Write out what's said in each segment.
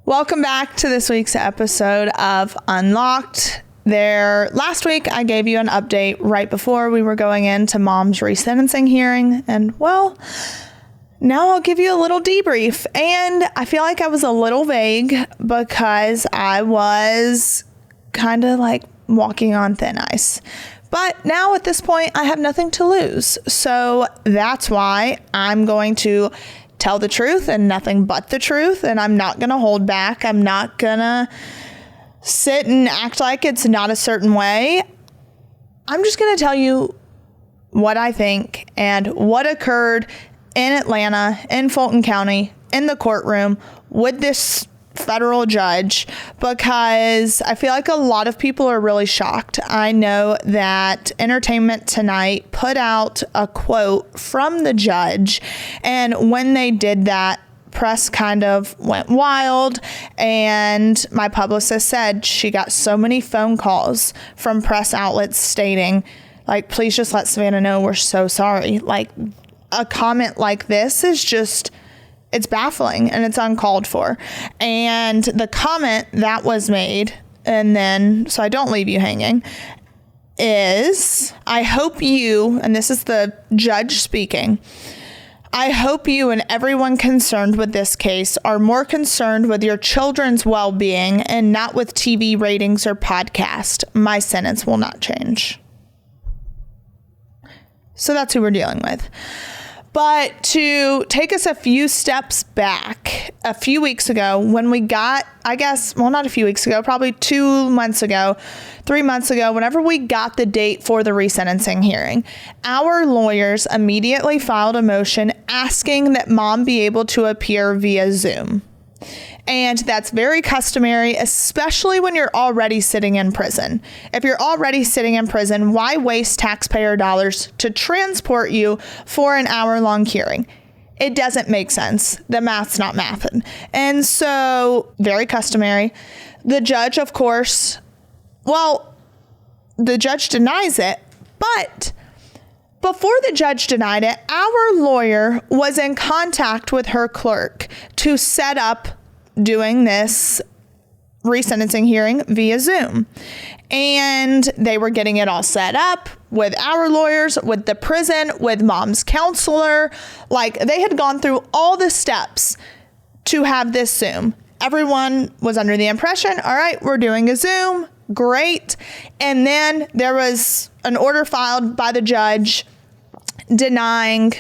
Welcome back to this week's episode of Unlocked. Last week I gave you an update right before we were going into Mom's resentencing hearing, and well, now I'll give you a little debrief. And I feel like I was a little vague because I was kind of like walking on thin ice. But now at this point, I have nothing to lose. So that's why I'm going to tell the truth and nothing but the truth. And I'm not going to hold back. I'm not going to sit and act like it's not a certain way. I'm just going to tell you what I think and what occurred in Atlanta, in Fulton County, in the courtroom with this federal judge, because I feel like a lot of people are really shocked. I know that Entertainment Tonight put out a quote from the judge, and when they did that, press kind of went wild, and my publicist said she got so many phone calls from press outlets stating, like, please just let Savannah know we're so sorry. Like, a comment like this is just, it's baffling and it's uncalled for. And the comment that was made, and then, so I don't leave you hanging, is, I hope you, and this is the judge speaking, I hope you and everyone concerned with this case are more concerned with your children's well-being and not with TV ratings or podcast. My sentence will not change. So that's who we're dealing with. But to take us a few steps back, a few weeks ago when we got, I guess, well, not a few weeks ago, probably 2 months ago, 3 months ago, whenever we got the date for the resentencing hearing, our lawyers immediately filed a motion asking that Mom be able to appear via Zoom. And that's very customary, especially when you're already sitting in prison. If you're already sitting in prison, why waste taxpayer dollars to transport you for an hour-long hearing? It doesn't make sense. The math's not mathing. And so, very customary. The judge, of course, well, the judge denies it, but before the judge denied it, our lawyer was in contact with her clerk to set up doing this resentencing hearing via Zoom. And they were getting it all set up with our lawyers, with the prison, with Mom's counselor. Like, they had gone through all the steps to have this Zoom. Everyone was under the impression, all right, we're doing a Zoom. Great. And then there was an order filed by the judge denying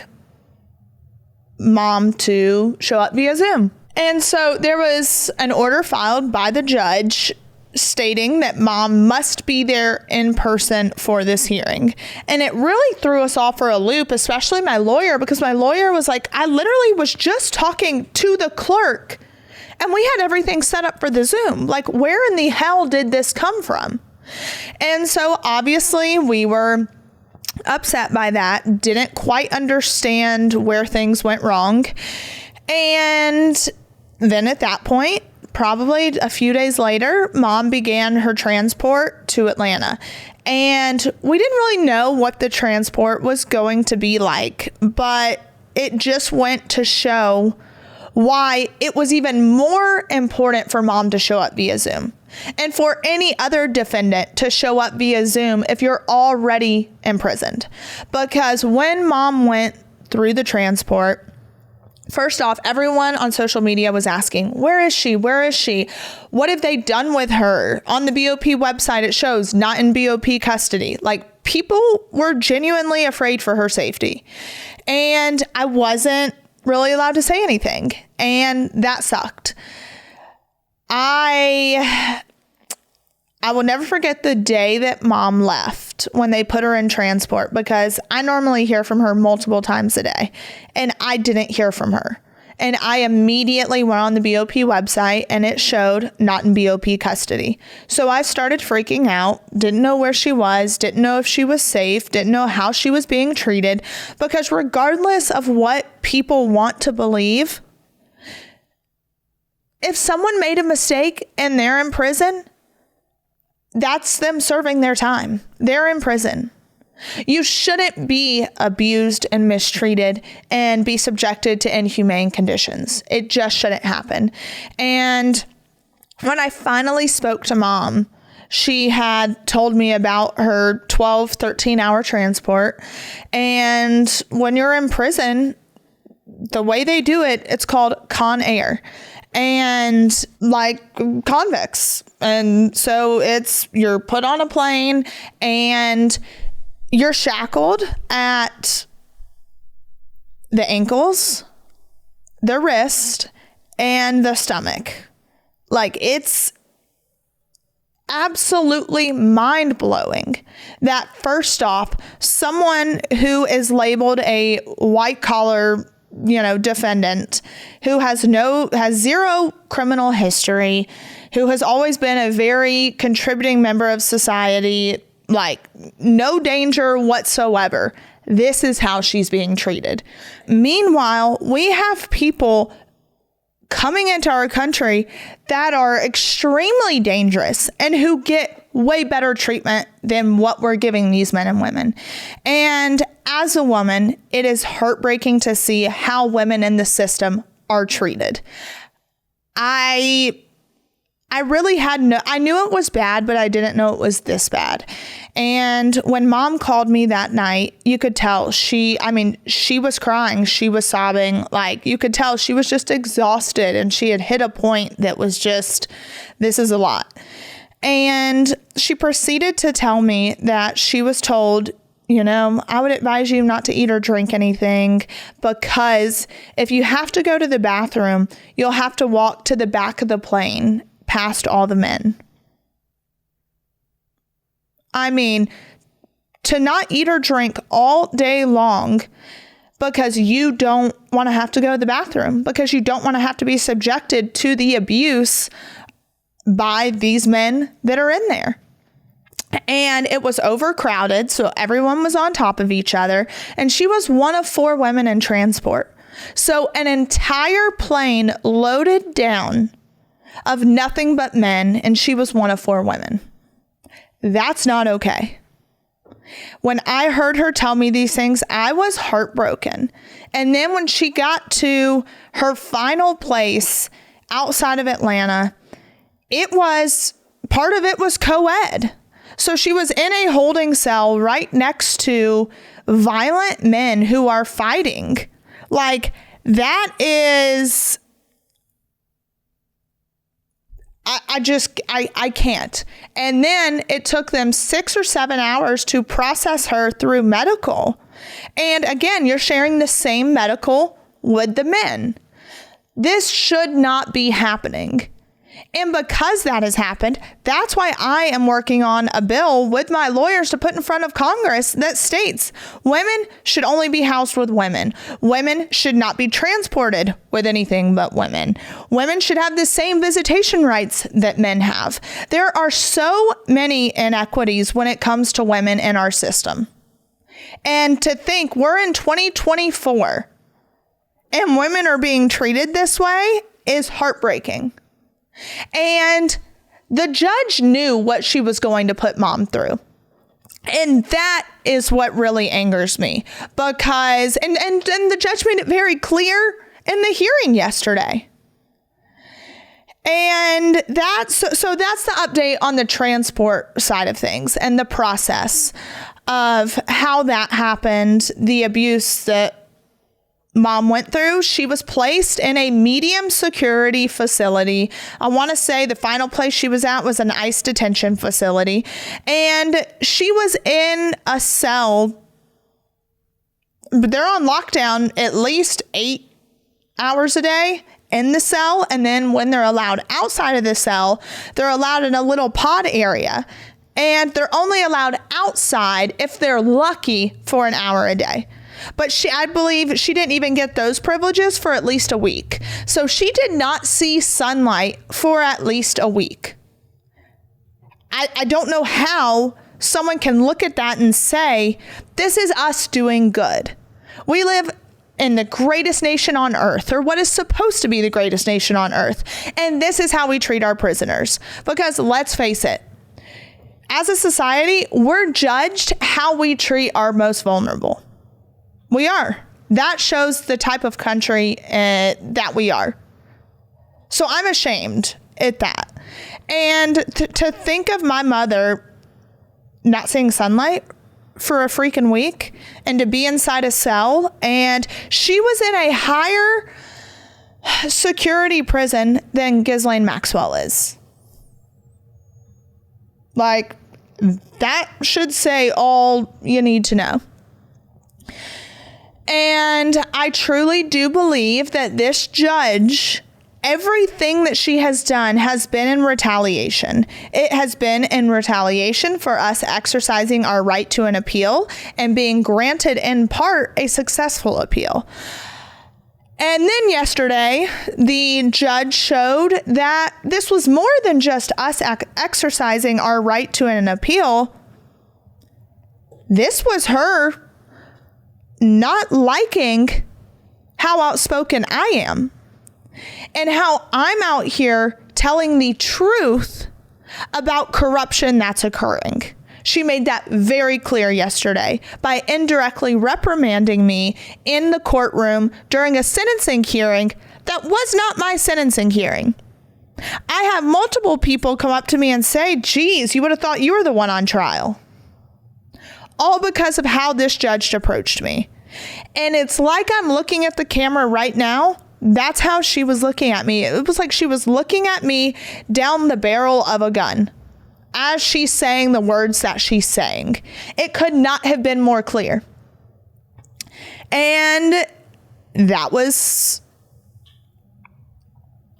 Mom to show up via Zoom. And so there was an order filed by the judge stating that Mom must be there in person for this hearing. And it really threw us all for a loop, especially my lawyer, because my lawyer was like, I literally was just talking to the clerk and we had everything set up for the Zoom. Like, where in the hell did this come from? And so obviously we were upset by that, didn't quite understand where things went wrong. And then at that point, probably a few days later, Mom began her transport to Atlanta. And we didn't really know what the transport was going to be like, but it just went to show why it was even more important for Mom to show up via Zoom, and for any other defendant to show up via Zoom if you're already imprisoned. Because when Mom went through the transport, first off, everyone on social media was asking, where is she? Where is she? What have they done with her? On the BOP website, it shows not in BOP custody. Like, people were genuinely afraid for her safety. And I wasn't really allowed to say anything. And that sucked. I will never forget the day that Mom left when they put her in transport, because I normally hear from her multiple times a day and I didn't hear from her. And I immediately went on the BOP website and it showed not in BOP custody. So I started freaking out, didn't know where she was, didn't know if she was safe, didn't know how she was being treated, because regardless of what people want to believe, if someone made a mistake and they're in prison, that's them serving their time. They're in prison. You shouldn't be abused and mistreated and be subjected to inhumane conditions. It just shouldn't happen. And When I finally spoke to Mom, she had told me about her 12, 13-hour transport. And when you're in prison, the way they do it, it's called Con Air. And like convicts. And so you're put on a plane and you're shackled at the ankles, the wrist, and the stomach. Like, it's absolutely mind-blowing that, first off, someone who is labeled a white-collar, defendant, who has zero criminal history, who has always been a very contributing member of society, like no danger whatsoever. This is how she's being treated. Meanwhile, we have people coming into our country that are extremely dangerous and who get way better treatment than what we're giving these men and women. And as a woman, it is heartbreaking to see how women in the system are treated. I really I knew it was bad, but I didn't know it was this bad. And when Mom called me that night, you could tell she was crying. She was sobbing. Like, you could tell she was just exhausted, and she had hit a point that was just, this is a lot. And she proceeded to tell me that she was told, I would advise you not to eat or drink anything, because if you have to go to the bathroom, you'll have to walk to the back of the plane past all the men. I mean, to not eat or drink all day long because you don't want to have to go to the bathroom, because you don't want to have to be subjected to the abuse by these men that are in there. And it was overcrowded, so everyone was on top of each other. And she was one of 4 women in transport. So an entire plane loaded down of nothing but men, and she was one of 4 women. That's not okay. When I heard her tell me these things, I was heartbroken. And then when she got to her final place outside of Atlanta, part of it was co-ed. So she was in a holding cell right next to violent men who are fighting. Like, that is... I can't. And then it took them 6 or 7 hours to process her through medical. And again, you're sharing the same medical with the men. This should not be happening. And because that has happened, that's why I am working on a bill with my lawyers to put in front of Congress that states women should only be housed with women. Women should not be transported with anything but women. Women should have the same visitation rights that men have. There are so many inequities when it comes to women in our system. And to think we're in 2024 and women are being treated this way is heartbreaking. And the judge knew what she was going to put Mom through. And that is what really angers me, because, and the judge made it very clear in the hearing yesterday. And that's the update on the transport side of things and the process of how that happened, the abuse that Mom went through. She was placed in a medium security facility. I want to say the final place she was at was an ICE detention facility. And she was in a cell. They're on lockdown at least 8 hours a day in the cell. And then when they're allowed outside of the cell, they're allowed in a little pod area. And they're only allowed outside if they're lucky for an hour a day. But I believe she didn't even get those privileges for at least a week. So she did not see sunlight for at least a week. I don't know how someone can look at that and say, this is us doing good. We live in the greatest nation on earth, or what is supposed to be the greatest nation on earth. And this is how we treat our prisoners. Because let's face it, as a society, we're judged how we treat our most vulnerable. We are. That shows the type of country that we are. So I'm ashamed at that. And to think of my mother not seeing sunlight for a freaking week and to be inside a cell, and she was in a higher security prison than Ghislaine Maxwell is. Like, that should say all you need to know. And I truly do believe that this judge, everything that she has done has been in retaliation. It has been in retaliation for us exercising our right to an appeal and being granted in part a successful appeal. And then yesterday, the judge showed that this was more than just us exercising our right to an appeal. This was her not liking how outspoken I am and how I'm out here telling the truth about corruption that's occurring. She made that very clear yesterday by indirectly reprimanding me in the courtroom during a sentencing hearing that was not my sentencing hearing. I have multiple people come up to me and say, geez, you would have thought you were the one on trial. All because of how this judge approached me. And it's like I'm looking at the camera right now. That's how she was looking at me. It was like she was looking at me down the barrel of a gun as she's saying the words that she's saying. It could not have been more clear. And that was...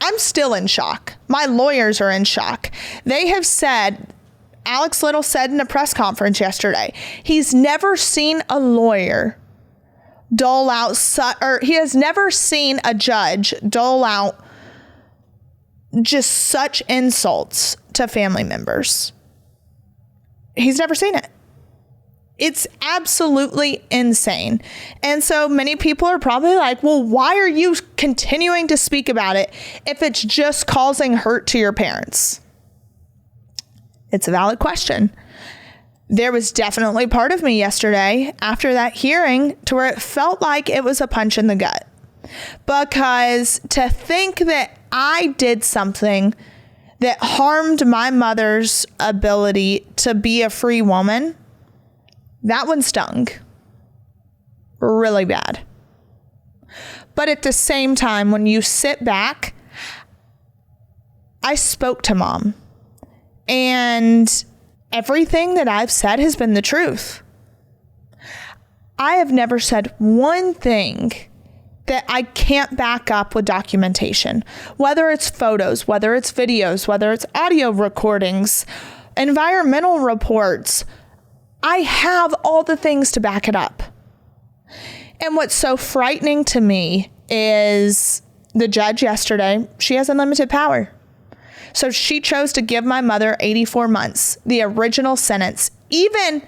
I'm still in shock. My lawyers are in shock. They have said... Alex Little said in a press conference yesterday, he's never seen a lawyer dole out, or he has never seen a judge dole out just such insults to family members. He's never seen it. It's absolutely insane. And so many people are probably like, well, why are you continuing to speak about it if it's just causing hurt to your parents? It's a valid question. There was definitely part of me yesterday after that hearing to where it felt like it was a punch in the gut. Because to think that I did something that harmed my mother's ability to be a free woman, that one stung really bad. But at the same time, when you sit back, I spoke to Mom. And everything that I've said has been the truth. I have never said one thing that I can't back up with documentation, whether it's photos, whether it's videos, whether it's audio recordings, environmental reports. I have all the things to back it up. And what's so frightening to me is the judge yesterday, she has unlimited power. So she chose to give my mother 84 months, the original sentence, even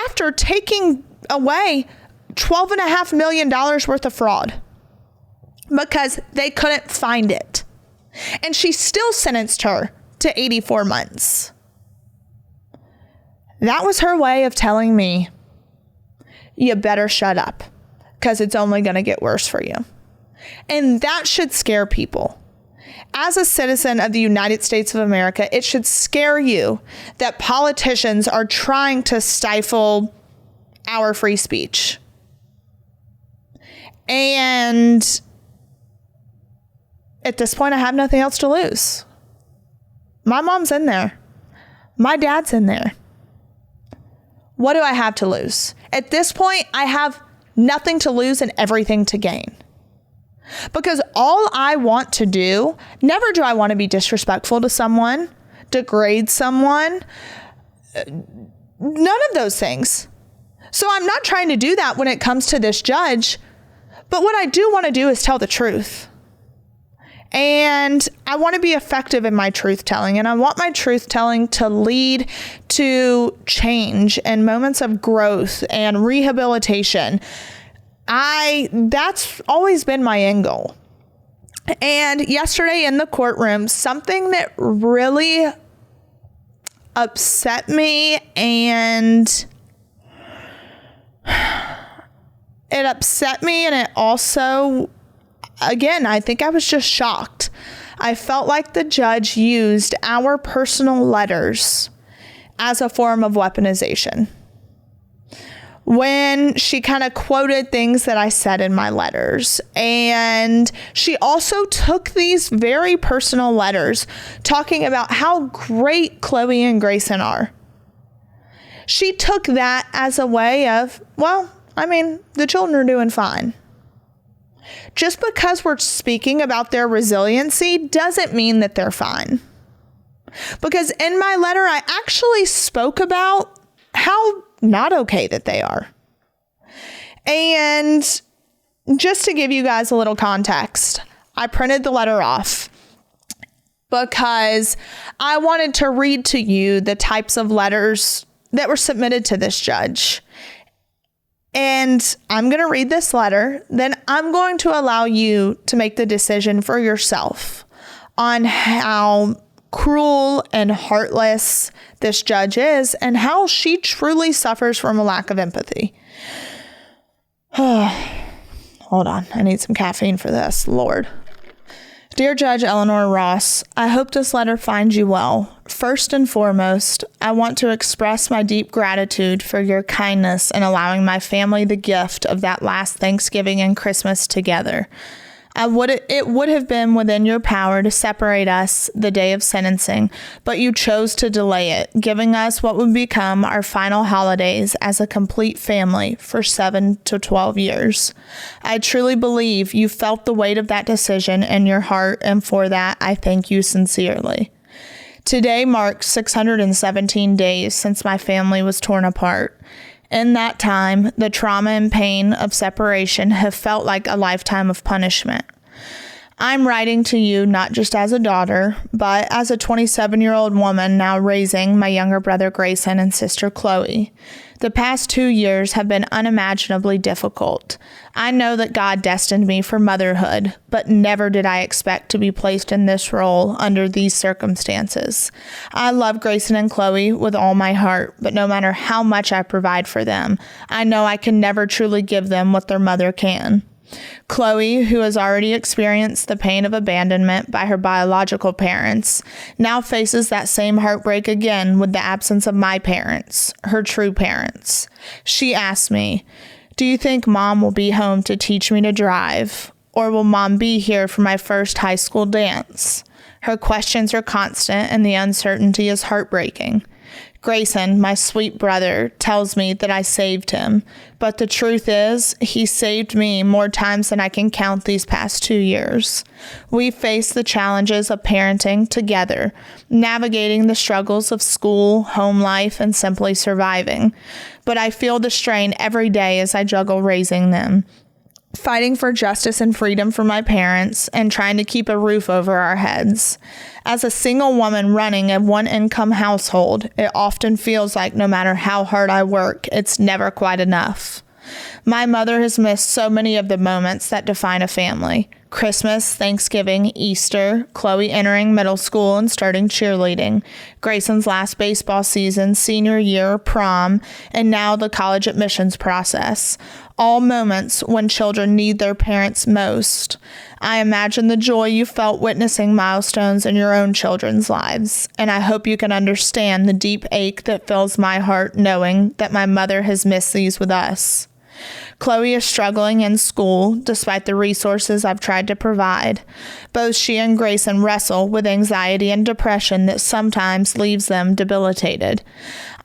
after taking away $12.5 million worth of fraud because they couldn't find it. And she still sentenced her to 84 months. That was her way of telling me, you better shut up because it's only going to get worse for you. And that should scare people. As a citizen of the United States of America, it should scare you that politicians are trying to stifle our free speech. And at this point, I have nothing else to lose. My mom's in there. My dad's in there. What do I have to lose? At this point, I have nothing to lose and everything to gain. Because all I want to do, never do I want to be disrespectful to someone, degrade someone, none of those things. So I'm not trying to do that when it comes to this judge. But what I do want to do is tell the truth. And I want to be effective in my truth telling. And I want my truth telling to lead to change and moments of growth and rehabilitation. That's always been my end goal. And yesterday in the courtroom, something that really upset me, and it also, again, I think I was just shocked. I felt like the judge used our personal letters as a form of weaponization. When she kind of quoted things that I said in my letters. And she also took these very personal letters talking about how great Chloe and Grayson are. She took that as a way of, well, I mean, the children are doing fine. Just because we're speaking about their resiliency doesn't mean that they're fine. Because in my letter, I actually spoke about how not okay that they are. And just to give you guys a little context, I printed the letter off because I wanted to read to you the types of letters that were submitted to this judge. And I'm going to read this letter, then I'm going to allow you to make the decision for yourself on how cruel and heartless this judge is and how she truly suffers from a lack of empathy. Hold on, I need some caffeine for this, Lord. Dear Judge Eleanor Ross, I hope this letter finds you well. First and foremost, I want to express my deep gratitude for your kindness in allowing my family the gift of that last Thanksgiving and Christmas together. It would have been within your power to separate us the day of sentencing, but you chose to delay it, giving us what would become our final holidays as a complete family for 7 to 12 years. I truly believe you felt the weight of that decision in your heart, and for that, I thank you sincerely. Today marks 617 days since my family was torn apart. In that time, the trauma and pain of separation have felt like a lifetime of punishment. I'm writing to you not just as a daughter, but as a 27-year-old woman now raising my younger brother Grayson and sister Chloe. The past 2 years have been unimaginably difficult. I know that God destined me for motherhood, but never did I expect to be placed in this role under these circumstances. I love Grayson and Chloe with all my heart, but no matter how much I provide for them, I know I can never truly give them what their mother can. Chloe, who has already experienced the pain of abandonment by her biological parents, now faces that same heartbreak again with the absence of my parents, her true parents. She asked me, "Do you think Mom will be home to teach me to drive? Or will Mom be here for my first high school dance?" Her questions are constant and the uncertainty is heartbreaking. Grayson, my sweet brother, tells me that I saved him, but the truth is, he saved me more times than I can count these past 2 years. We face the challenges of parenting together, navigating the struggles of school, home life, and simply surviving. But I feel the strain every day as I juggle raising them, fighting for justice and freedom for my parents, and trying to keep a roof over our heads. As a single woman running a one-income household, it often feels like no matter how hard I work, it's never quite enough. My mother has missed so many of the moments that define a family. Christmas, Thanksgiving, Easter, Chloe entering middle school and starting cheerleading, Grayson's last baseball season, senior year, prom, and now the college admissions process. All moments when children need their parents most. I imagine the joy you felt witnessing milestones in your own children's lives, and I hope you can understand the deep ache that fills my heart knowing that my mother has missed these with us. Chloe is struggling in school despite the resources I've tried to provide. Both she and Grayson wrestle with anxiety and depression that sometimes leaves them debilitated.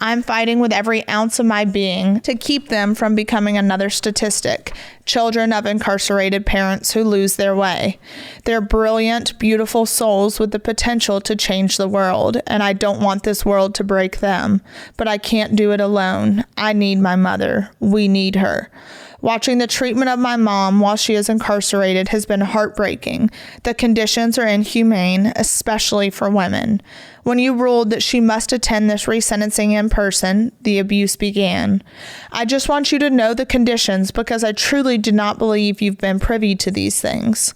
I'm fighting with every ounce of my being to keep them from becoming another statistic, children of incarcerated parents who lose their way. They're brilliant, beautiful souls with the potential to change the world, and I don't want this world to break them. But I can't do it alone. I need my mother. We need her. Watching the treatment of my mom while she is incarcerated has been heartbreaking. The conditions are inhumane, especially for women. When you ruled that she must attend this resentencing in person, the abuse began. I just want you to know the conditions because I truly do not believe you've been privy to these things.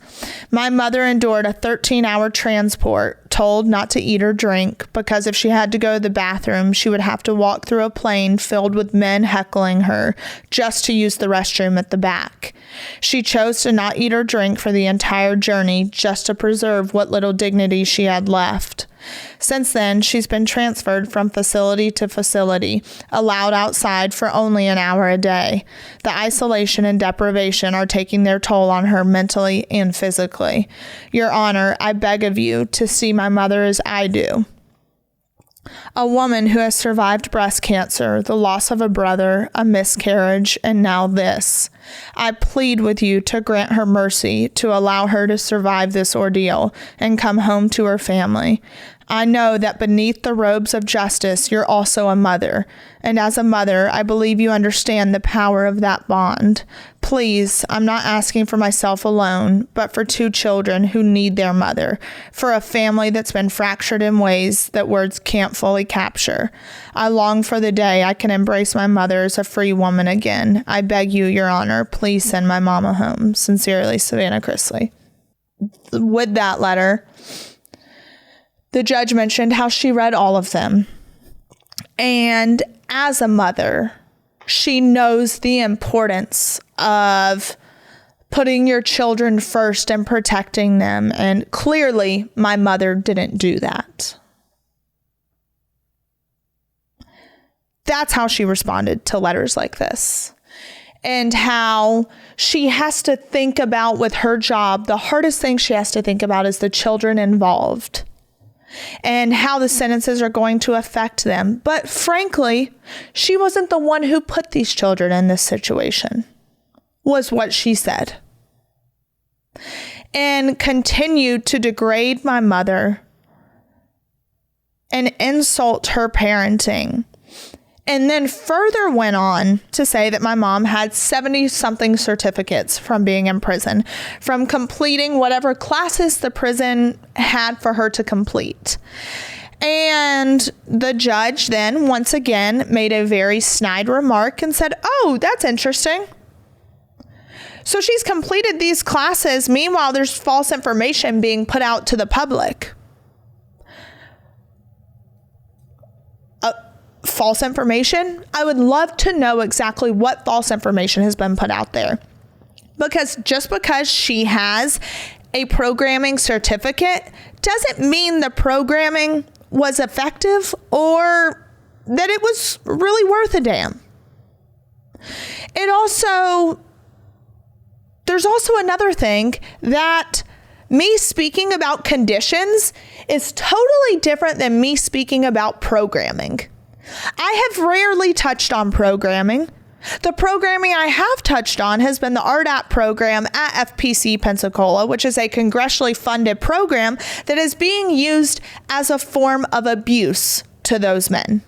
My mother endured a 13-hour transport, told not to eat or drink because if she had to go to the bathroom, she would have to walk through a plane filled with men heckling her just to use the restroom restroom at the back. She chose to not eat or drink for the entire journey just to preserve what little dignity she had left. Since then, she's been transferred from facility to facility, allowed outside for only an hour a day. The isolation and deprivation are taking their toll on her mentally and physically. Your Honor, I beg of you to see my mother as I do. A woman who has survived breast cancer, the loss of a brother, a miscarriage, and now this. I plead with you to grant her mercy, to allow her to survive this ordeal and come home to her family. I know that beneath the robes of justice, you're also a mother. And as a mother, I believe you understand the power of that bond. Please, I'm not asking for myself alone, but for 2 children who need their mother, for a family that's been fractured in ways that words can't fully capture. I long for the day I can embrace my mother as a free woman again. I beg you, Your Honor, please send my mama home. Sincerely, Savannah Chrisley. With that letter, the judge mentioned how she read all of them. And as a mother, she knows the importance of putting your children first and protecting them. And clearly, my mother didn't do that. That's how she responded to letters like this. And how she has to think about, with her job, the hardest thing she has to think about is the children involved and how the sentences are going to affect them. But frankly, she wasn't the one who put these children in this situation, was what she said. And continued to degrade my mother and insult her parenting. And then further went on to say that my mom had 70-something certificates from being in prison, from completing whatever classes the prison had for her to complete. And the judge then, once again, made a very snide remark and said, "Oh, that's interesting. So she's completed these classes. Meanwhile, there's false information being put out to the public." False information? I would love to know exactly what false information has been put out there. Because just because she has a programming certificate doesn't mean the programming was effective or that it was really worth a damn. There's also another thing, that me speaking about conditions is totally different than me speaking about programming. I have rarely touched on programming. The programming I have touched on has been the RDAP program at FPC Pensacola, which is a congressionally funded program that is being used as a form of abuse to those men.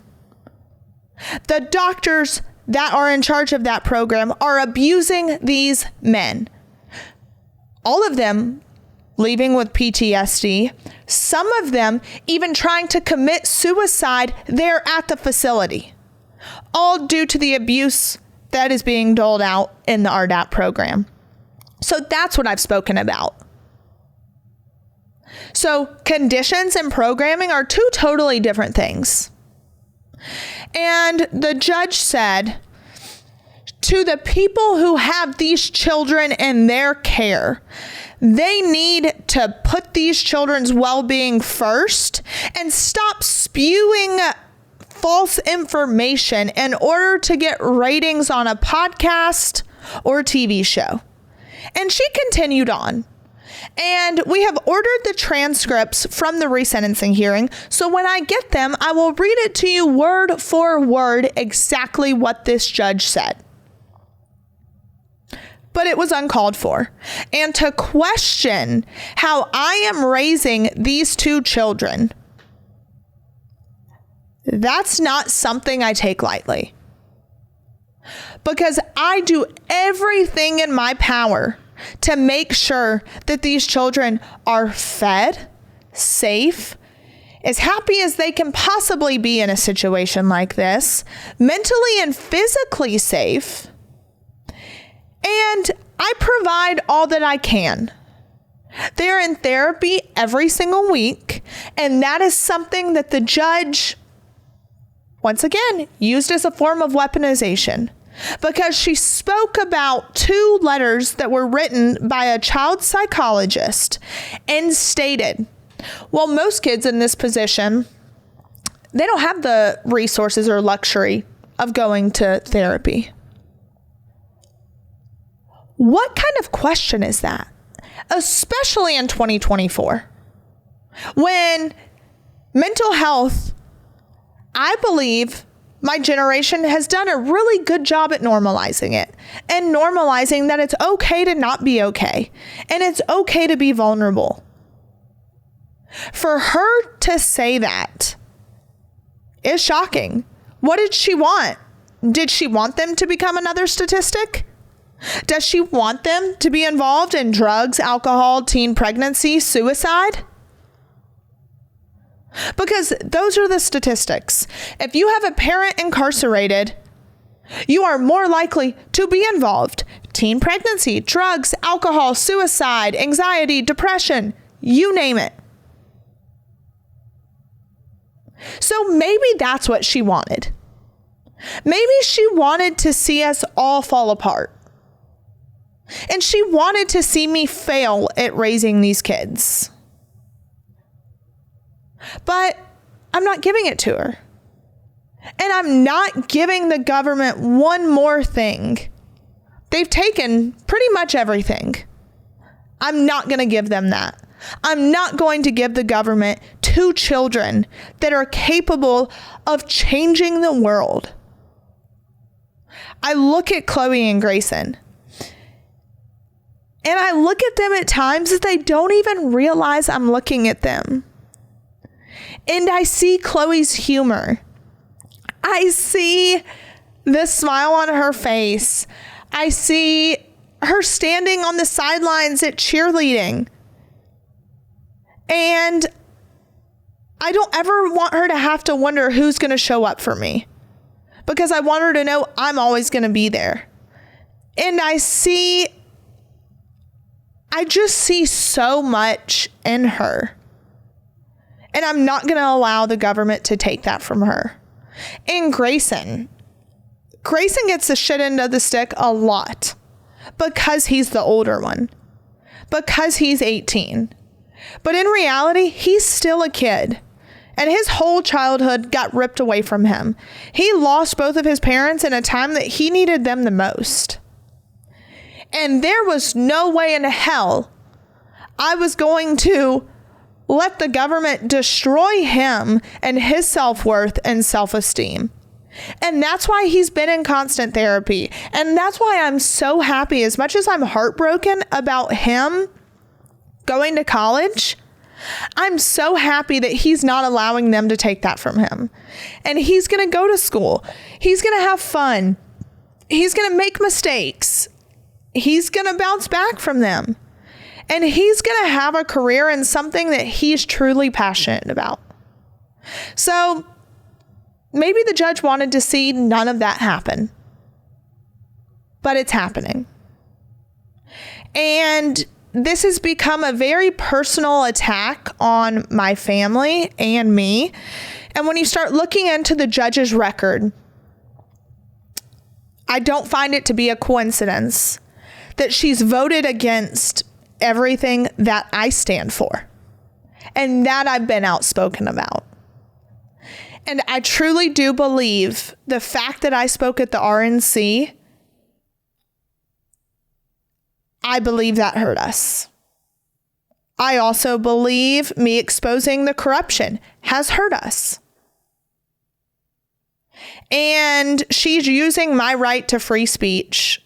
The doctors that are in charge of that program are abusing these men. All of them leaving with PTSD, some of them even trying to commit suicide there at the facility, all due to the abuse that is being doled out in the RDAP program. So that's what I've spoken about. So conditions and programming are 2 totally different things. And the judge said, to the people who have these children in their care, they need to put these children's well-being first and stop spewing false information in order to get ratings on a podcast or TV show. And she continued on. And we have ordered the transcripts from the resentencing hearing. So when I get them, I will read it to you word for word exactly what this judge said. But it was uncalled for. And to question how I am raising these 2 children, that's not something I take lightly. Because I do everything in my power to make sure that these children are fed, safe, as happy as they can possibly be in a situation like this, mentally and physically safe. And I provide all that I can. They're in therapy every single week, and that is something that the judge, once again, used as a form of weaponization. because she spoke about 2 letters that were written by a child psychologist and stated, well, most kids in this position, they don't have the resources or luxury of going to therapy. What kind of question is that? Especially in 2024, when mental health, I believe my generation has done a really good job at normalizing it and normalizing that it's okay to not be okay and it's okay to be vulnerable. For her to say that is shocking. What did she want? Did she want them to become another statistic? Does she want them to be involved in drugs, alcohol, teen pregnancy, suicide? Because those are the statistics. If you have a parent incarcerated, you are more likely to be involved. Teen pregnancy, drugs, alcohol, suicide, anxiety, depression, you name it. So maybe that's what she wanted. Maybe she wanted to see us all fall apart. And she wanted to see me fail at raising these kids. But I'm not giving it to her. And I'm not giving the government one more thing. They've taken pretty much everything. I'm not going to give them that. I'm not going to give the government 2 children that are capable of changing the world. I look at Chloe and Grayson, and I look at them at times that they don't even realize I'm looking at them. And I see Chloe's humor. I see the smile on her face. I see her standing on the sidelines at cheerleading. And I don't ever want her to have to wonder who's going to show up for me, because I want her to know I'm always going to be there. And I just see so much in her. And I'm not going to allow the government to take that from her. And Grayson gets the shit end of the stick a lot because he's the older one, because he's 18. But in reality, he's still a kid. And his whole childhood got ripped away from him. He lost both of his parents in a time that he needed them the most. And there was no way in hell I was going to let the government destroy him and his self-worth and self-esteem. And that's why he's been in constant therapy. And that's why I'm so happy, as much as I'm heartbroken about him going to college, I'm so happy that he's not allowing them to take that from him. And he's going to go to school. He's going to have fun. He's going to make mistakes. He's going to bounce back from them. And he's going to have a career in something that he's truly passionate about. So maybe the judge wanted to see none of that happen. But it's happening. And this has become a very personal attack on my family and me. And when you start looking into the judge's record, I don't find it to be a coincidence that she's voted against everything that I stand for and that I've been outspoken about. And I truly do believe the fact that I spoke at the RNC, I believe that hurt us. I also believe me exposing the corruption has hurt us. And she's using my right to free speech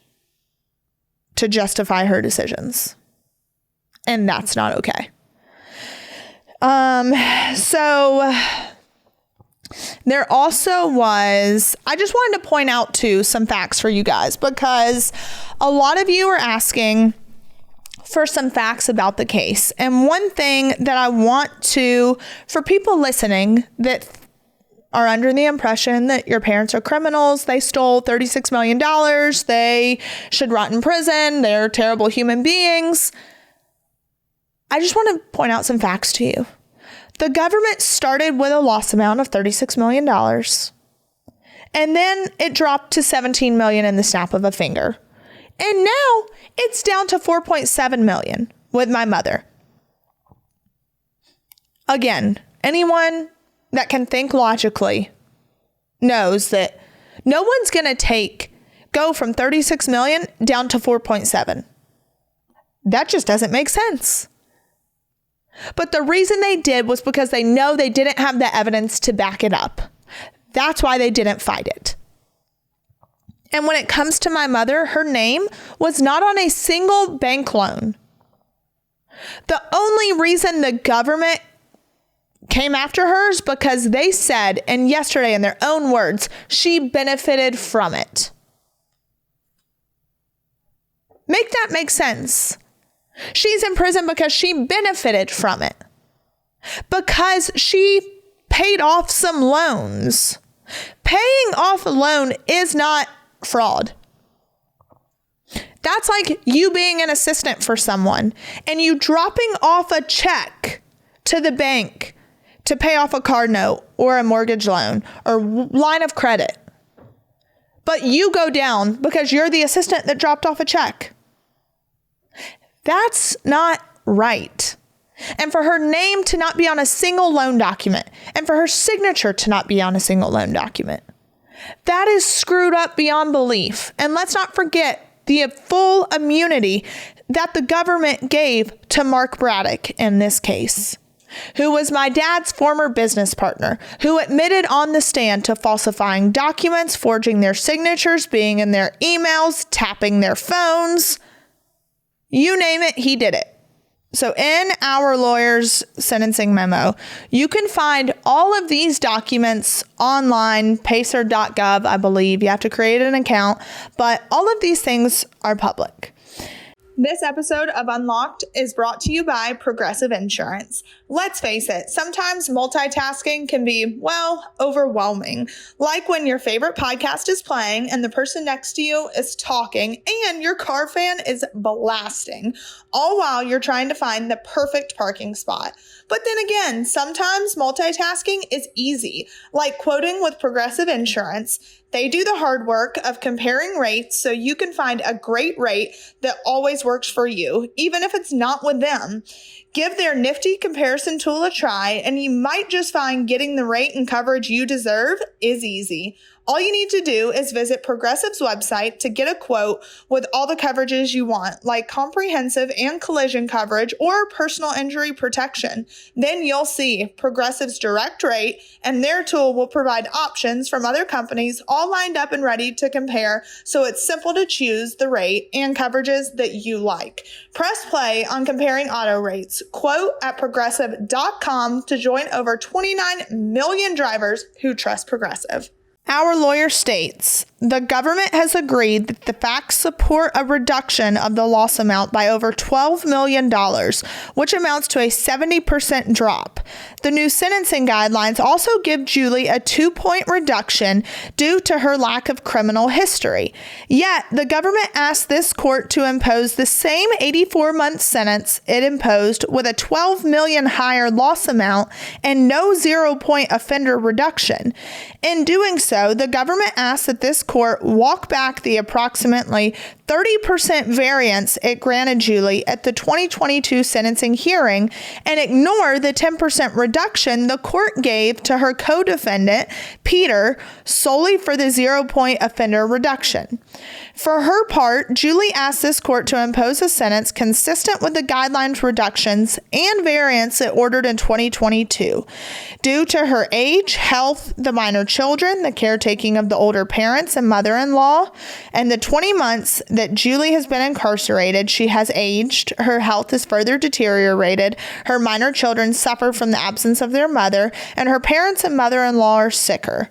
to justify her decisions. And that's not okay. So there also was, I just wanted to point out too some facts for you guys, because a lot of you are asking for some facts about the case. And one thing that I want to, for people listening that are under the impression that your parents are criminals, they stole $36 million, they should rot in prison, they're terrible human beings, I just want to point out some facts to you. The government started with a loss amount of $36 million. And then it dropped to 17 million in the snap of a finger. And now it's down to 4.7 million with my mother. Again, anyone that can think logically knows that no one's going to go from 36 million down to 4.7. That just doesn't make sense. But the reason they did was because they know they didn't have the evidence to back it up. That's why they didn't fight it. And when it comes to my mother, her name was not on a single bank loan. The only reason the government came after her is because they said, and yesterday in their own words, she benefited from it. Make that make sense. She's in prison because she benefited from it. Because she paid off some loans. Paying off a loan is not fraud. That's like you being an assistant for someone and you dropping off a check to the bank to pay off a car note or a mortgage loan or line of credit. But you go down because you're the assistant that dropped off a check. That's not right. And for her name to not be on a single loan document and for her signature to not be on a single loan document, that is screwed up beyond belief. And let's not forget the full immunity that the government gave to Mark Braddock in this case, who was my dad's former business partner, who admitted on the stand to falsifying documents, forging their signatures, being in their emails, tapping their phones. You name it, he did it. So in our lawyer's sentencing memo, you can find all of these documents online, pacer.gov, I believe. You have to create an account, but all of these things are public. This episode of Unlocked is brought to you by Progressive Insurance. Let's face it, sometimes multitasking can be, overwhelming. Like when your favorite podcast is playing and the person next to you is talking and your car fan is blasting, all while you're trying to find the perfect parking spot. But then again, sometimes multitasking is easy, like quoting with Progressive Insurance. They do the hard work of comparing rates so you can find a great rate that always works for you, even if it's not with them. Give their nifty comparison tool a try, and you might just find getting the rate and coverage you deserve is easy. All you need to do is visit Progressive's website to get a quote with all the coverages you want, like comprehensive and collision coverage or personal injury protection. Then you'll see Progressive's direct rate, and their tool will provide options from other companies all lined up and ready to compare, so it's simple to choose the rate and coverages that you like. Press play on comparing auto rates. Quote at progressive.com to join over 29 million drivers who trust Progressive. Our lawyer states, the government has agreed that the facts support a reduction of the loss amount by over $12 million, which amounts to a 70% drop. The new sentencing guidelines also give Julie a 2-point reduction due to her lack of criminal history. Yet, the government asked this court to impose the same 84-month sentence it imposed with a $12 million higher loss amount and no 0-point offender reduction. In doing so, the government asked that this court walk back the approximately 30% variance it granted Julie at the 2022 sentencing hearing and ignore the 10% reduction the court gave to her co-defendant, Peter, solely for the 0-point offender reduction. For her part, Julie asked this court to impose a sentence consistent with the guidelines reductions and variance it ordered in 2022. Due to her age, health, the minor children, the caretaking of the older parents and mother-in-law, and the 20 months that Julie has been incarcerated, she has aged, her health is further deteriorated, her minor children suffer from the absence of their mother, and her parents and mother-in-law are sicker.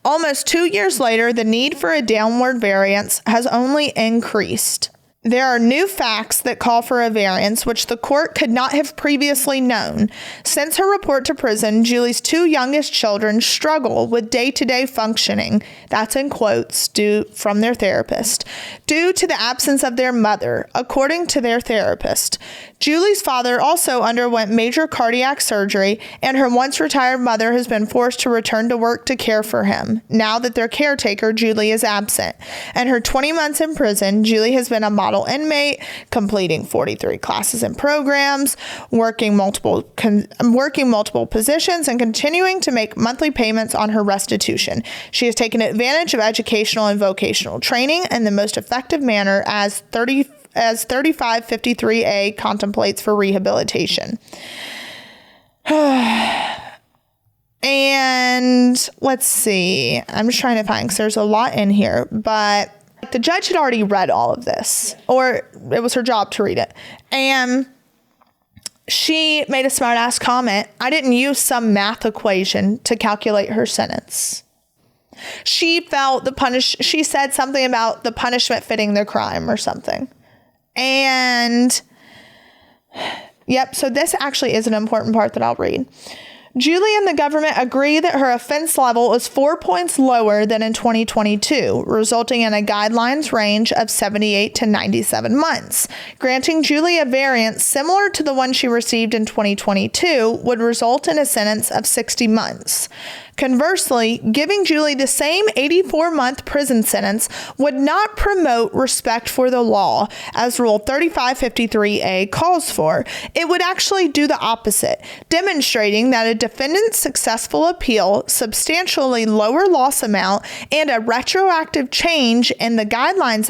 Almost 2 years later, the need for a downward variance has only increased. There are new facts that call for a variance, which the court could not have previously known. Since her report to prison, Julie's two youngest children struggle with day-to-day functioning, that's in quotes, from their therapist, due to the absence of their mother, according to their therapist. Julie's father also underwent major cardiac surgery, and her once retired mother has been forced to return to work to care for him, now that their caretaker, Julie, is absent. In her 20 months in prison, Julie has been a model inmate, completing 43 classes and programs, working multiple positions, and continuing to make monthly payments on her restitution. She has taken advantage of educational and vocational training in the most effective manner as 3553A contemplates for rehabilitation. And let's see. I'm just trying to find, because there's a lot in here, but the judge had already read all of this, or it was her job to read it. And she made a smart ass comment. I didn't use some math equation to calculate her sentence. She felt she said something about the punishment fitting the crime or something. And yep, so this actually is an important part that I'll read. Julie and the government agree that her offense level is 4 points lower than in 2022, resulting in a guidelines range of 78 to 97 months. Granting Julie a variance similar to the one she received in 2022 would result in a sentence of 60 months. Conversely, giving Julie the same 84-month prison sentence would not promote respect for the law, as Rule 3553A calls for. It would actually do the opposite, demonstrating that a defendant's successful appeal, substantially lower loss amount, and a retroactive change in the guidelines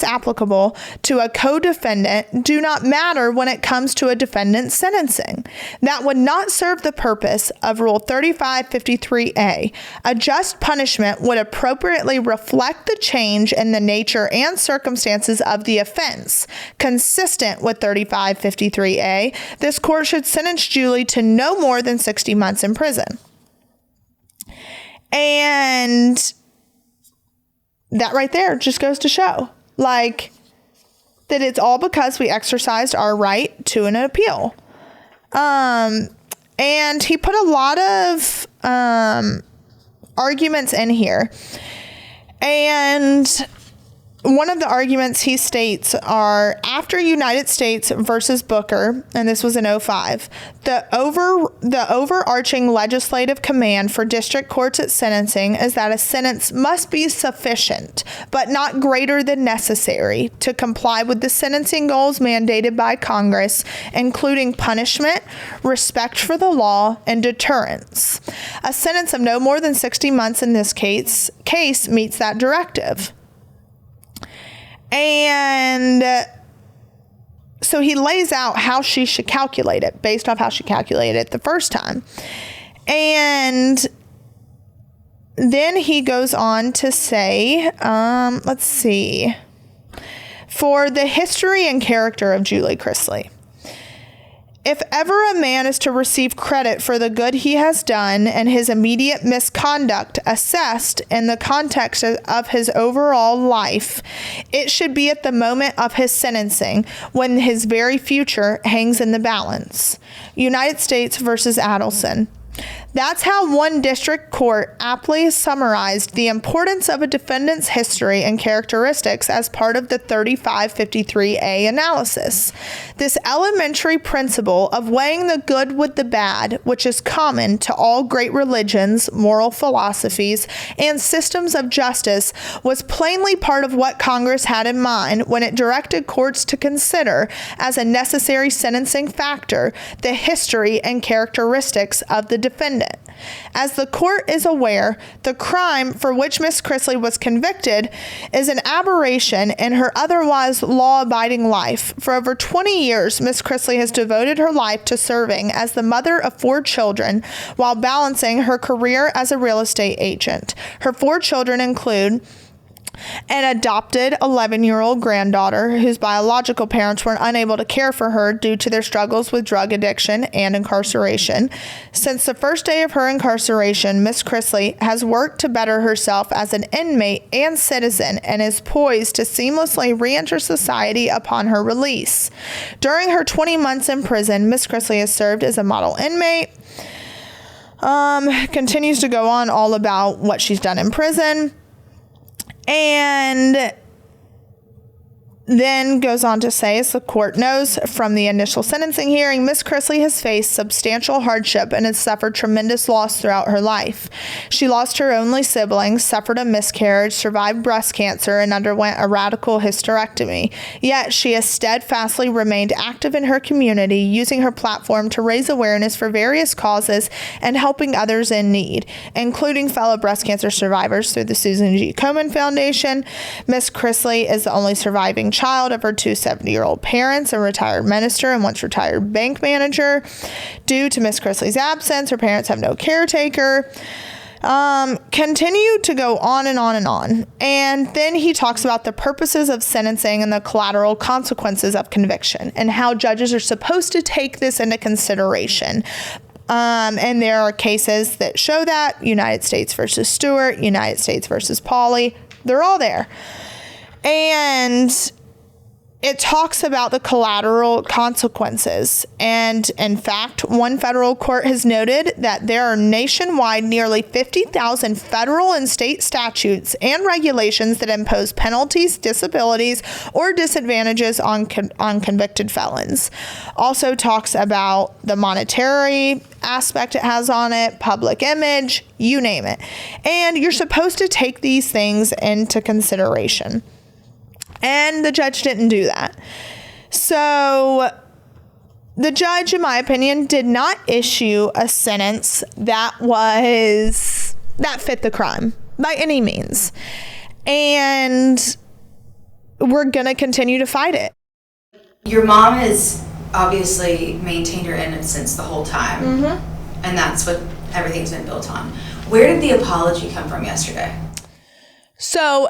applicable to a co-defendant do not matter when it comes to a defendant's sentencing. That would not serve the purpose of Rule 3553A. A just punishment would appropriately reflect the change in the nature and circumstances of the offense. Consistent with 3553A, this court should sentence Julie to no more than 60 months in prison. And that right there just goes to show, that it's all because we exercised our right to an appeal. And he put a lot of arguments in here. And one of the arguments he states are, after United States versus Booker, and this was in 2005, the overarching legislative command for district courts at sentencing is that a sentence must be sufficient, but not greater than necessary, to comply with the sentencing goals mandated by Congress, including punishment, respect for the law, and deterrence. A sentence of no more than 60 months in this case meets that directive. And so he lays out how she should calculate it based off how she calculated it the first time. And then he goes on to say, let's see, for the history and character of Julie Chrisley. If ever a man is to receive credit for the good he has done and his immediate misconduct assessed in the context of his overall life, it should be at the moment of his sentencing, when his very future hangs in the balance. United States versus Adelson. That's how one district court aptly summarized the importance of a defendant's history and characteristics as part of the 3553A analysis. This elementary principle of weighing the good with the bad, which is common to all great religions, moral philosophies, and systems of justice, was plainly part of what Congress had in mind when it directed courts to consider, as a necessary sentencing factor, the history and characteristics of the defendant. As the court is aware, the crime for which Miss Chrisley was convicted is an aberration in her otherwise law-abiding life. For over 20 years, Miss Chrisley has devoted her life to serving as the mother of 4 children while balancing her career as a real estate agent. Her 4 children include an adopted 11-year-old granddaughter whose biological parents were unable to care for her due to their struggles with drug addiction and incarceration. Since the first day of her incarceration, Miss Chrisley has worked to better herself as an inmate and citizen and is poised to seamlessly re-enter society upon her release. During her 20 months in prison, Miss Chrisley has served as a model inmate. Continues to go on all about what she's done in prison. And then goes on to say, as the court knows from the initial sentencing hearing, Miss Chrisley has faced substantial hardship and has suffered tremendous loss throughout her life. She lost her only sibling, suffered a miscarriage, survived breast cancer, and underwent a radical hysterectomy. Yet she has steadfastly remained active in her community, using her platform to raise awareness for various causes and helping others in need, including fellow breast cancer survivors through the Susan G. Komen Foundation. Miss Chrisley is the only surviving child of her two 70-year-old parents, a retired minister and once retired bank manager. Due to Miss Chrisley's absence, her parents have no caretaker. Continue to go on and on and on. And then he talks about the purposes of sentencing and the collateral consequences of conviction and how judges are supposed to take this into consideration. And there are cases that show that: United States versus Stewart, United States versus Pauley. They're all there. And it talks about the collateral consequences. And in fact, one federal court has noted that there are nationwide nearly 50,000 federal and state statutes and regulations that impose penalties, disabilities, or disadvantages on convicted felons. Also talks about the monetary aspect it has on it, public image, you name it. And you're supposed to take these things into consideration. And the judge didn't do that. So the judge, in my opinion, did not issue a sentence that fit the crime by any means. And we're going to continue to fight it. Your mom has obviously maintained her innocence the whole time. Mm-hmm. And that's what everything's been built on. Where did the apology come from yesterday? So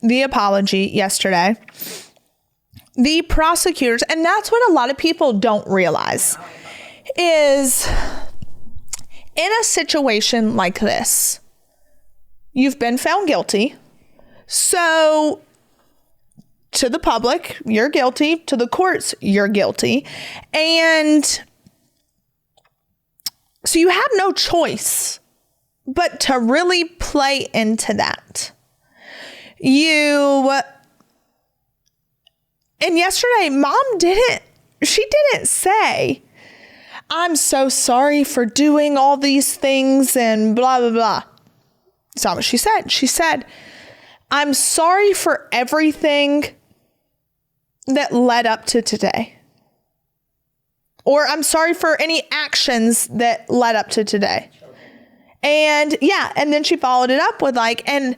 the apology yesterday, the prosecutors, and that's what a lot of people don't realize, is in a situation like this, you've been found guilty. So to the public, you're guilty. To the courts, you're guilty. And so you have no choice but to really play into that. And yesterday, Mom didn't say, "I'm so sorry for doing all these things and blah, blah, blah." That's not what she said. She said, "I'm sorry for everything that led up to today." Or, "I'm sorry for any actions that led up to today." And then she followed it up with and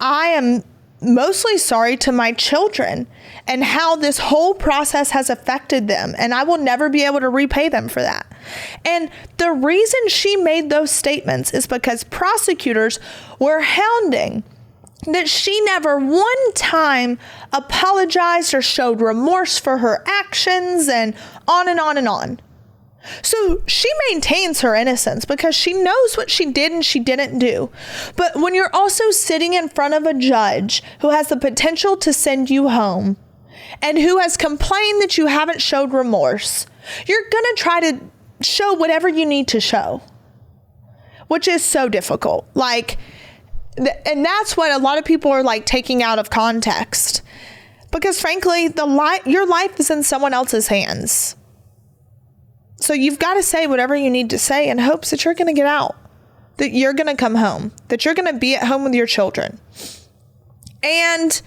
I am mostly sorry to my children and how this whole process has affected them, and I will never be able to repay them for that. And the reason she made those statements is because prosecutors were hounding that she never one time apologized or showed remorse for her actions, and on and on and on. So she maintains her innocence because she knows what she did and she didn't do. But when you're also sitting in front of a judge who has the potential to send you home and who has complained that you haven't showed remorse, you're going to try to show whatever you need to show, which is so difficult. And that's what a lot of people are taking out of context, because frankly, your life is in someone else's hands. So you've got to say whatever you need to say in hopes that you're going to get out, that you're going to come home, that you're going to be at home with your children. And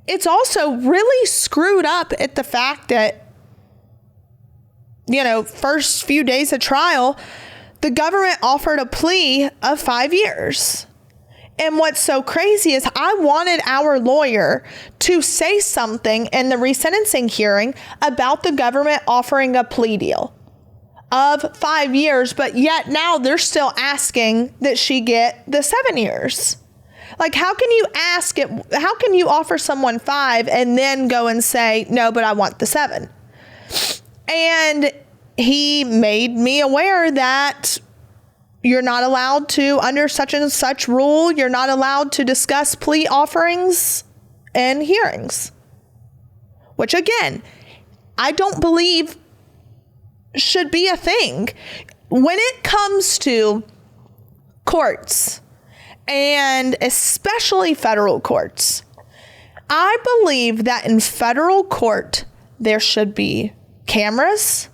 it's also really screwed up at the fact that, first few days of trial, the government offered a plea of 5 years. And what's so crazy is I wanted our lawyer to say something in the resentencing hearing about the government offering a plea deal of 5 years, but yet now they're still asking that she get the 7 years. Like, how can you ask it? How can you offer someone 5 and then go and say, no, but I want the 7? And he made me aware that you're not allowed to, under such and such rule, you're not allowed to discuss plea offerings and hearings. Which, again, I don't believe should be a thing. When it comes to courts, and especially federal courts, I believe that in federal court, there should be cameras,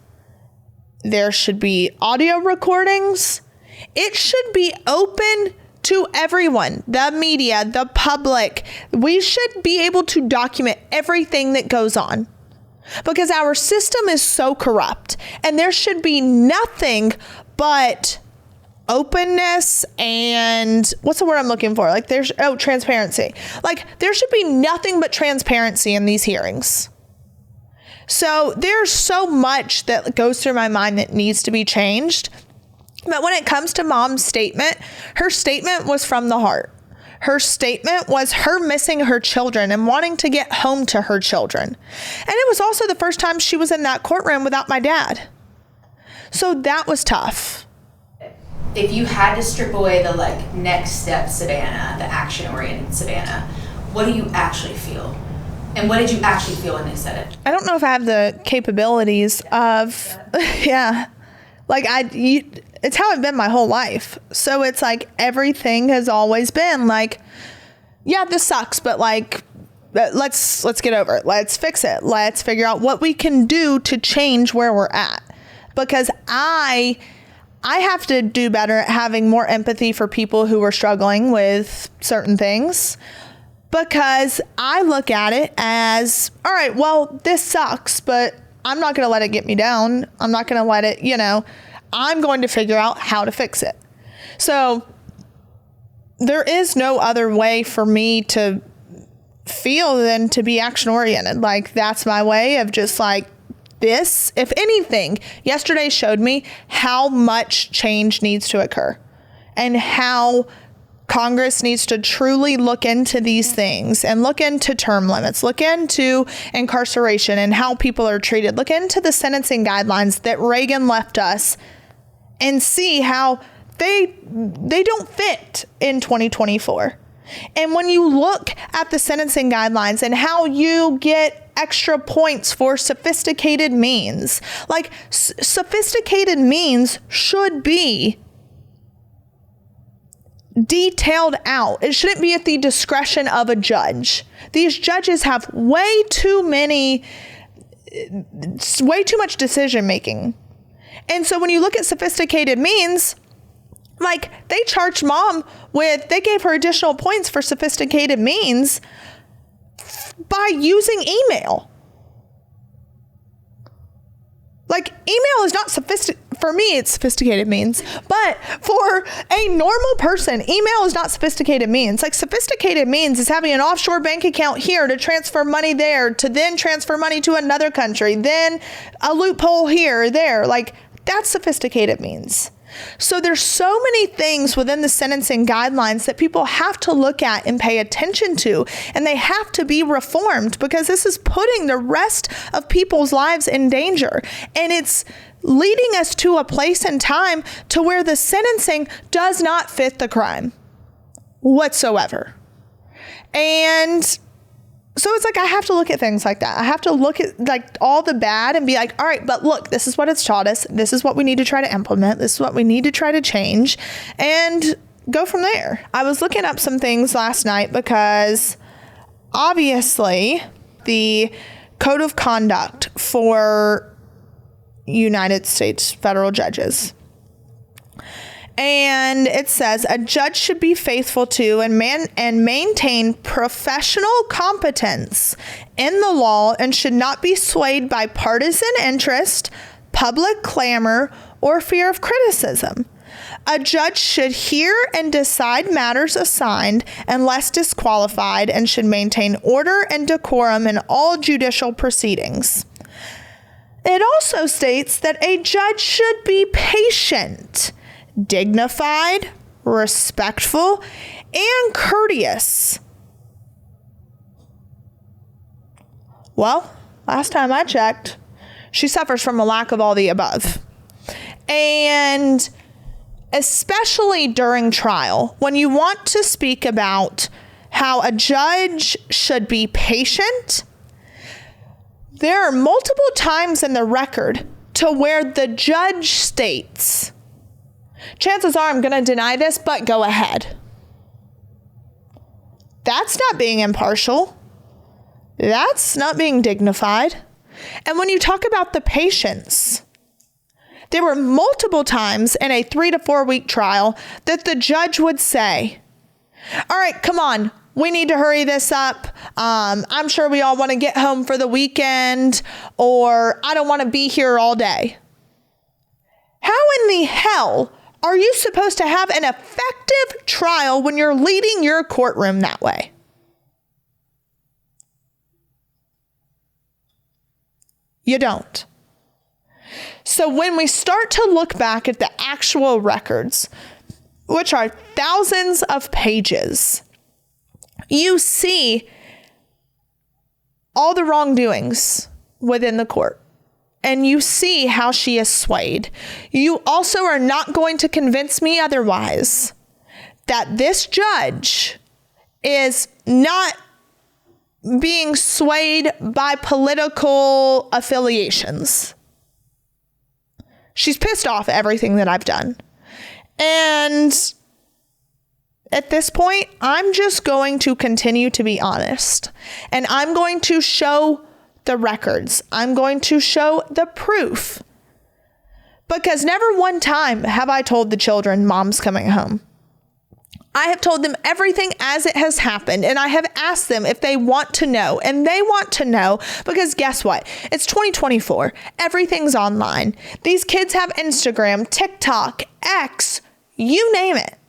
there should be audio recordings. It should be open to everyone, the media, the public. We should be able to document everything that goes on because our system is so corrupt, and there should be nothing but openness and what's the word I'm looking for? Like transparency. Like there should be nothing but transparency in these hearings. So there's so much that goes through my mind that needs to be changed. But when it comes to Mom's statement, her statement was from the heart. Her statement was her missing her children and wanting to get home to her children. And it was also the first time she was in that courtroom without my dad. So that was tough. If you had to strip away the next step Savannah, the action-oriented Savannah, what do you actually feel? And what did you actually feel when they said it? I don't know if I have the capabilities of, yeah. It's how I've been my whole life. So it's like everything has always been like, yeah, this sucks, but let's get over it. Let's fix it. Let's figure out what we can do to change where we're at. Because I have to do better at having more empathy for people who are struggling with certain things. Because I look at it as, all right, well, this sucks, but I'm not going to let it get me down. I'm not going to let it, I'm going to figure out how to fix it. So there is no other way for me to feel than to be action oriented. Like that's my way of just this. If anything, yesterday showed me how much change needs to occur and how Congress needs to truly look into these things and look into term limits, look into incarceration and how people are treated, look into the sentencing guidelines that Reagan left us and see how they don't fit in 2024. And when you look at the sentencing guidelines and how you get extra points for sophisticated means, sophisticated means should be detailed out. It shouldn't be at the discretion of a judge. These judges have way too much decision making. And so when you look at sophisticated means, they charged Mom they gave her additional points for sophisticated means by using email. Email is not for me, it's sophisticated means, but for a normal person, email is not sophisticated means. Sophisticated means is having an offshore bank account here to transfer money there, to then transfer money to another country, then a loophole here or there. That's sophisticated means. So there's so many things within the sentencing guidelines that people have to look at and pay attention to, and they have to be reformed because this is putting the rest of people's lives in danger. And it's leading us to a place and time to where the sentencing does not fit the crime whatsoever. And so it's I have to look at things like that. I have to look at all the bad and be all right, but look, this is what it's taught us. This is what we need to try to implement. This is what we need to try to change and go from there. I was looking up some things last night because obviously the code of conduct for United States federal judges. And it says a judge should be faithful to and maintain professional competence in the law and should not be swayed by partisan interest, public clamor, or fear of criticism. A judge should hear and decide matters assigned unless disqualified and should maintain order and decorum in all judicial proceedings. It also states that a judge should be patient, dignified, respectful, and courteous. Well, last time I checked, she suffers from a lack of all the above. And especially during trial, when you want to speak about how a judge should be patient, there are multiple times in the record to where the judge states, chances are I'm going to deny this, but go ahead. That's not being impartial. That's not being dignified. And when you talk about the patience, there were multiple times in a 3 to 4 week trial that the judge would say, all right, come on, we need to hurry this up. I'm sure we all want to get home for the weekend, or I don't want to be here all day. How in the hell are you supposed to have an effective trial when you're leading your courtroom that way? You don't. So when we start to look back at the actual records, which are thousands of pages, you see all the wrongdoings within the court, and you see how she is swayed. You also are not going to convince me otherwise that this judge is not being swayed by political affiliations. She's pissed off at everything that I've done. And at this point, I'm just going to continue to be honest. And I'm going to show the records. I'm going to show the proof. Because never one time have I told the children, Mom's coming home. I have told them everything as it has happened, and I have asked them if they want to know, and they want to know because guess what? It's 2024. Everything's online. These kids have Instagram, TikTok, X, you name it.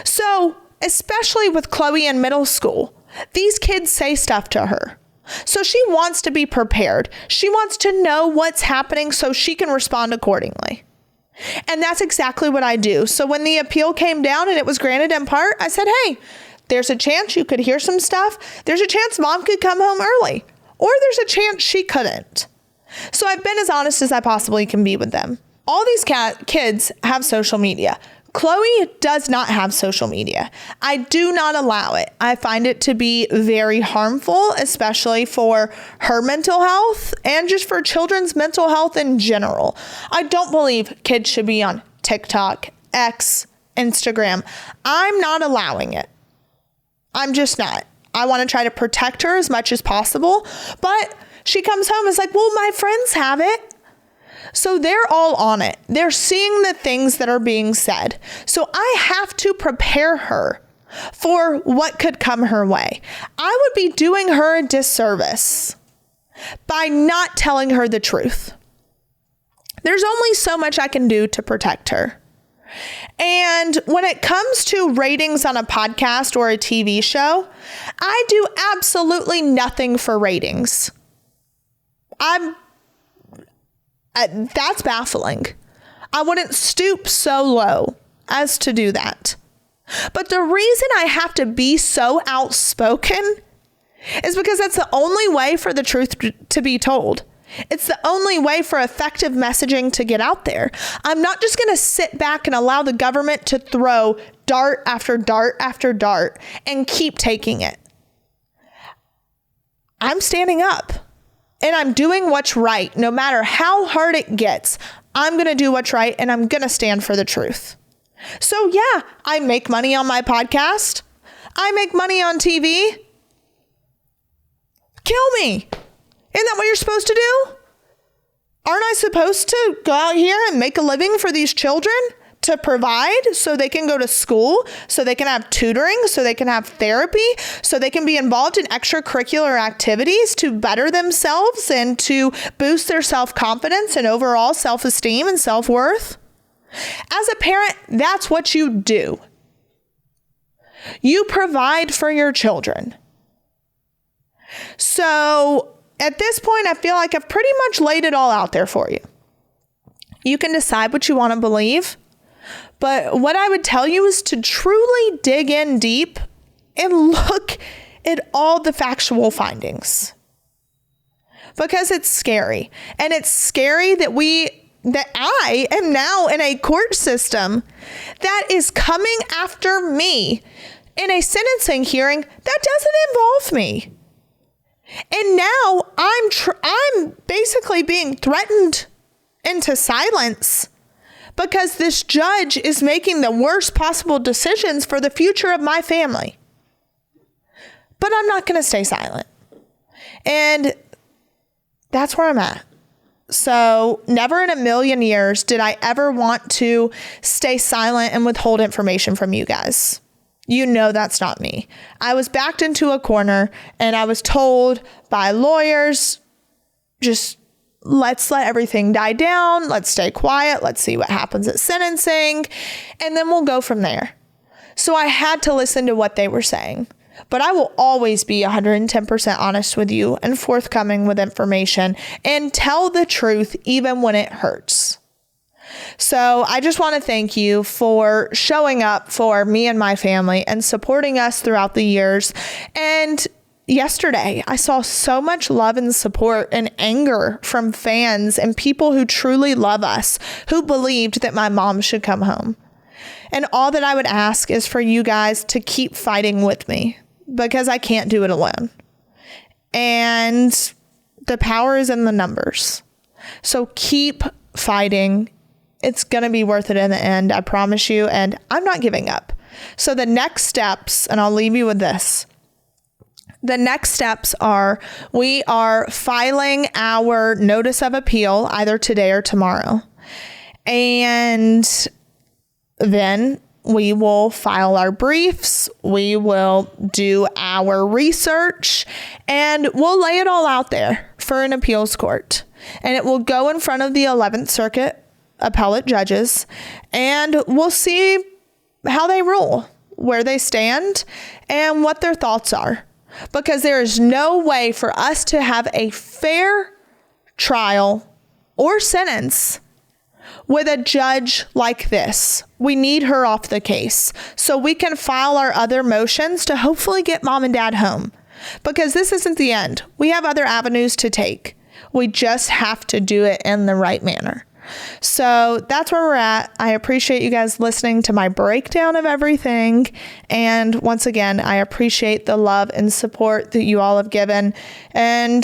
So, especially with Chloe in middle school, these kids say stuff to her. So she wants to be prepared. She wants to know what's happening so she can respond accordingly. And that's exactly what I do. So when the appeal came down and it was granted in part, I said, hey, there's a chance you could hear some stuff. There's a chance Mom could come home early, or there's a chance she couldn't. So I've been as honest as I possibly can be with them. All these kids have social media. Chloe does not have social media. I do not allow it. I find it to be very harmful, especially for her mental health and just for children's mental health in general. I don't believe kids should be on TikTok, X, Instagram. I'm not allowing it. I'm just not. I want to try to protect her as much as possible, but she comes home and is like, well, my friends have it. So they're all on it. They're seeing the things that are being said. So I have to prepare her for what could come her way. I would be doing her a disservice by not telling her the truth. There's only so much I can do to protect her. And when it comes to ratings on a podcast or a TV show, I do absolutely nothing for ratings. That's baffling. I wouldn't stoop so low as to do that. But the reason I have to be so outspoken is because that's the only way for the truth to be told. It's the only way for effective messaging to get out there. I'm not just going to sit back and allow the government to throw dart after dart after dart and keep taking it. I'm standing up. And I'm doing what's right. No matter how hard it gets, I'm going to do what's right and I'm going to stand for the truth. So yeah, I make money on my podcast. I make money on TV. Kill me. Isn't that what you're supposed to do? Aren't I supposed to go out here and make a living for these children? To provide so they can go to school, so they can have tutoring, so they can have therapy, so they can be involved in extracurricular activities to better themselves and to boost their self-confidence and overall self-esteem and self-worth. As a parent, that's what you do. You provide for your children. So at this point, I feel like I've pretty much laid it all out there for you. You can decide what you want to believe. But what I would tell you is to truly dig in deep and look at all the factual findings. Because it's scary. And it's scary that I am now in a court system that is coming after me in a sentencing hearing that doesn't involve me. And now I'm basically being threatened into silence because this judge is making the worst possible decisions for the future of my family. But I'm not going to stay silent. And that's where I'm at. So never in a million years did I ever want to stay silent and withhold information from you guys. You know that's not me. I was backed into a corner and I was told by lawyers, just let's let everything die down. Let's stay quiet. Let's see what happens at sentencing. And then we'll go from there. So I had to listen to what they were saying. But I will always be 110% honest with you and forthcoming with information and tell the truth even when it hurts. So I just want to thank you for showing up for me and my family and supporting us throughout the years. And yesterday, I saw so much love and support and anger from fans and people who truly love us, who believed that my mom should come home. And all that I would ask is for you guys to keep fighting with me because I can't do it alone. And the power is in the numbers. So keep fighting. It's going to be worth it in the end, I promise you. And I'm not giving up. So the next steps, and I'll leave you with this. The next steps are we are filing our notice of appeal either today or tomorrow. And then we will file our briefs, we will do our research, and we'll lay it all out there for an appeals court. And it will go in front of the 11th Circuit appellate judges, and we'll see how they rule, where they stand, and what their thoughts are. Because there is no way for us to have a fair trial or sentence with a judge like this. We need her off the case so we can file our other motions to hopefully get mom and dad home. Because this isn't the end. We have other avenues to take. We just have to do it in the right manner. So that's where we're at. I appreciate you guys listening to my breakdown of everything. And once again, I appreciate the love and support that you all have given. And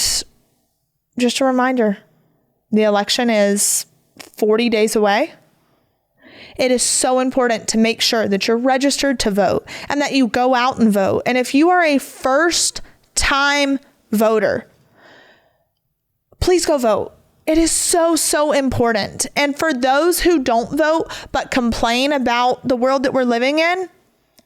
just a reminder, the election is 40 days away. It is so important to make sure that you're registered to vote and that you go out and vote. And if you are a first-time voter, please go vote. It is so important. And for those who don't vote but complain about the world that we're living in,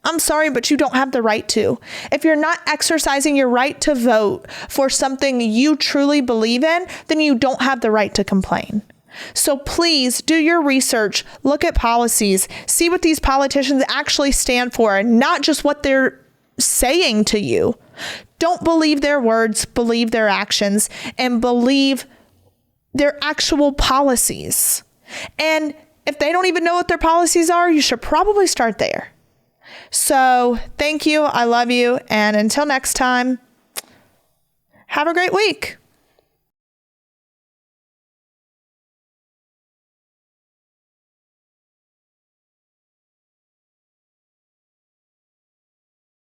I'm sorry, but you don't have the right to. If you're not exercising your right to vote for something you truly believe in, then you don't have the right to complain. So please do your research, look at policies, see what these politicians actually stand for and not just what they're saying to you. Don't believe their words, believe their actions, and believe their actual policies. And if they don't even know what their policies are, you should probably start there. So thank you. I love you. And until next time, have a great week.